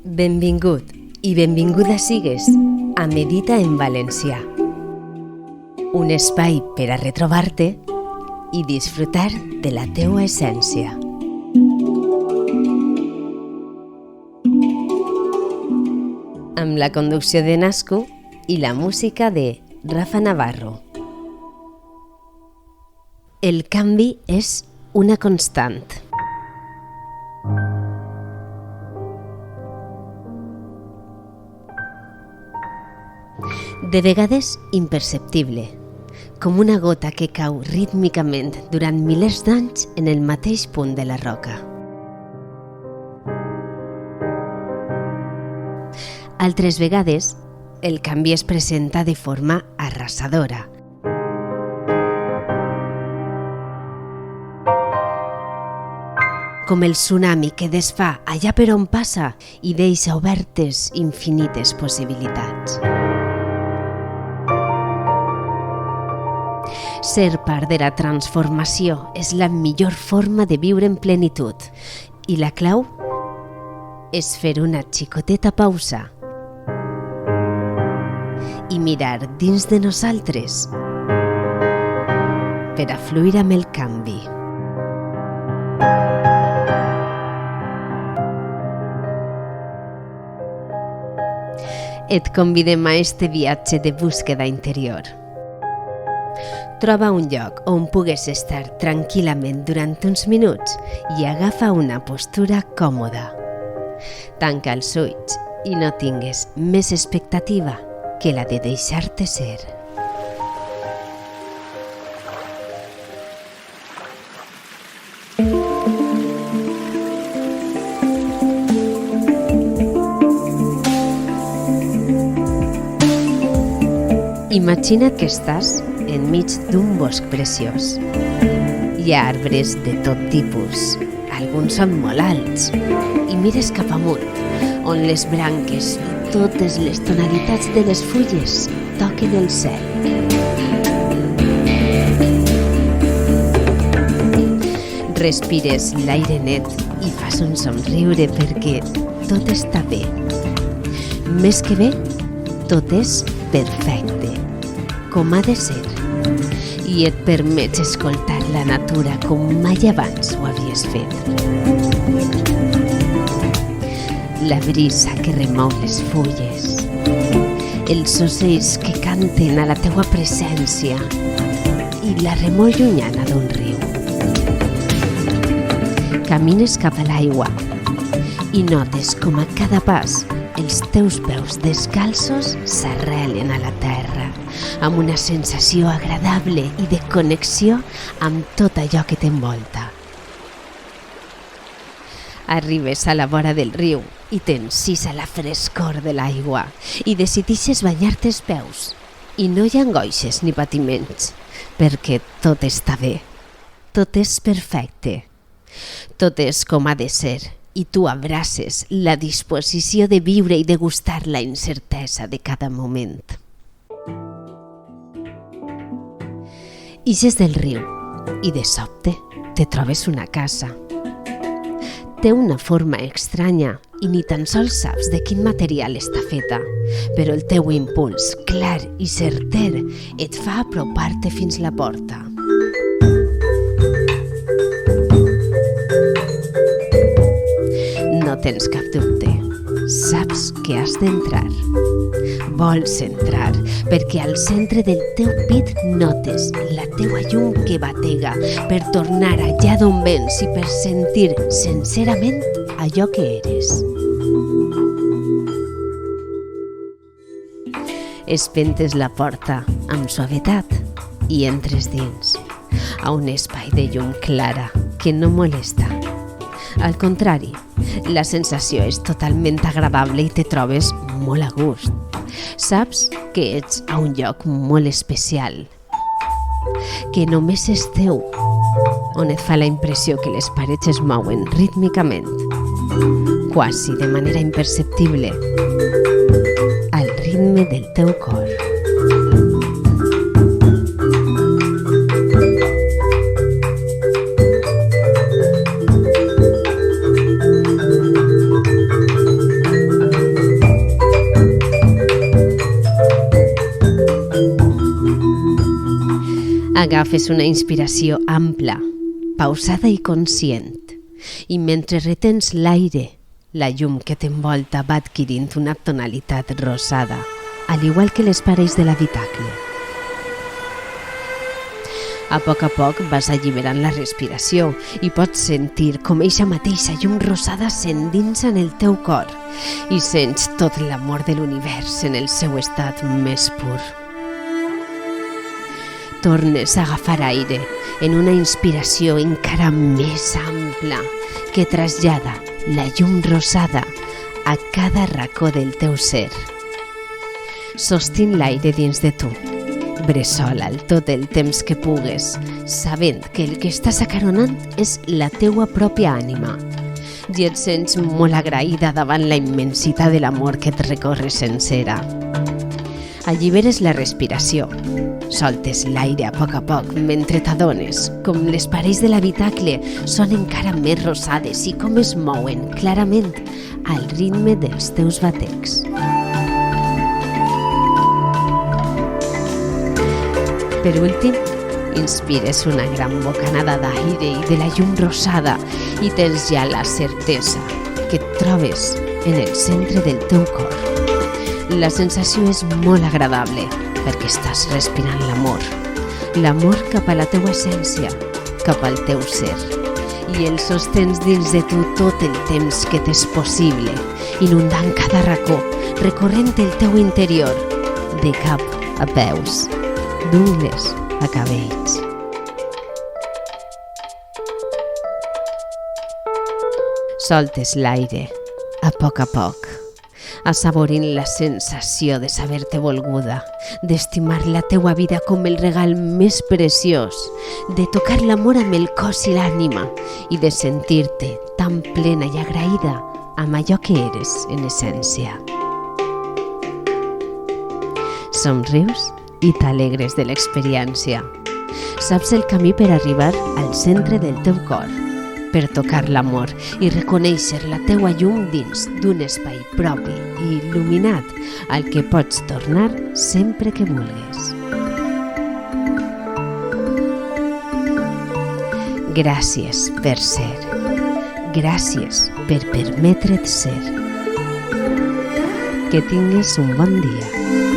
Benvingut i benvinguda sigues a Medita en Valencià, un espai per a retrobar-te i disfrutar de la teua essència. Amb la conducció de Nascu i la música de Rafa Navarro. El canvi és una constant. De vegades imperceptible, com una gota que cau rítmicament durant milers d'anys en el mateix punt de la roca. Altres vegades, el canvi es presenta de forma arrasadora. Com el tsunami que desfà allà per on passa i deixa obertes infinites possibilitats. Ser part de la transformació és la millor forma de viure en plenitud i la clau és fer una xicoteta pausa i mirar dins de nosaltres per a fluir amb el canvi. Et convidem a este viatge de búsqueda interior. Troba un lloc on pugues estar tranquil·lament durant uns minuts i agafa una postura còmoda. Tanca els ulls i no tingues més expectativa que la de deixar-te ser. Imagina't que estàs enmig d'un bosc preciós. Hi ha arbres de tot tipus, alguns són molt alts, i mires cap amunt, on les branques i totes les tonalitats de les fulles toquen el cel. Respires l'aire net i fas un somriure perquè tot està bé. Més que bé, tot és perfecte, com ha de ser, i et permets escoltar la natura com mai abans ho havies fet. La brisa que remou les fulles, els ocells que canten a la teua presència i la remor llunyana d'un riu. Camines cap a l'aigua i notes com a cada pas els teus peus descalços s'arrelen a la terra, amb una sensació agradable i de connexió amb tot allò que t'envolta. Arribes a la vora del riu i t'encisa la frescor de l'aigua i decidixes banyar-te els peus. I no hi ha angoixes ni patiments, perquè tot està bé, tot és perfecte, tot és com ha de ser. I tu abraces la disposició de viure i degustar la incertesa de cada moment. Ixes del riu i de sobte te trobes una casa. Té una forma estranya i ni tan sols saps de quin material està feta, però el teu impuls clar i certer et fa apropar-te fins la porta. No tens cap dubte, saps que has d'entrar. Vols entrar perquè al centre del teu pit notes la teua llum que batega per tornar allà d'on vens i per sentir sincerament allò que eres. Espentes la porta amb suavitat i entres dins, a un espai de llum clara que no molesta. Al contrari, la sensació és totalment agradable i te trobes molt a gust. Saps que ets a un lloc molt especial, que només és teu, on et fa la impressió que les parets es mouen rítmicament, quasi de manera imperceptible, al ritme del teu cor. Agafes una inspiració ampla, pausada i conscient, i mentre retens l'aire, la llum que t'envolta va adquirint una tonalitat rosada, al igual que les parets de l'habitacle. A poc vas alliberant la respiració i pots sentir com eixa mateixa llum rosada s'endinsa en el teu cor i sents tot l'amor de l'univers en el seu estat més pur. Tornes a agafar aire en una inspiració encara més ampla que trasllada la llum rosada a cada racó del teu ser. Sostint l'aire dins de tu, bressola'l tot el temps que pugues, sabent que el que estàs acaronant és la teua pròpia ànima i et sents molt agraïda davant la immensitat de l'amor que et recorre sencera. Alliberes la respiració, soltes l'aire a poc mentre t'adones com les parets de l'habitacle són encara més rosades i com es mouen clarament al ritme dels teus batecs. Per últim, inspires una gran bocanada d'aire i de la llum rosada i tens ja la certesa que et trobes en el centre del teu cor. La sensació és molt agradable perquè estàs respirant l'amor cap a la teua essència, cap al teu ser, i el sostens dins de tu tot el temps que t'és possible, inundant cada racó, recorrent el teu interior, de cap a peus, d'ungles a cabells. Soltes l'aire a poc, assaborint la sensació de saber-te volguda, d'estimar la teua vida com el regal més preciós, de tocar l'amor amb el cos i l'ànima i de sentir-te tan plena i agraïda amb allò que eres en essència. Somrius i t'alegres de l'experiència. Saps el camí per arribar al centre del teu cor, per tocar l'amor i reconèixer la teua llum dins d'un espai propi i il·luminat al que pots tornar sempre que vulguis. Gràcies per ser. Gràcies per permetre't ser. Que tingues un bon dia.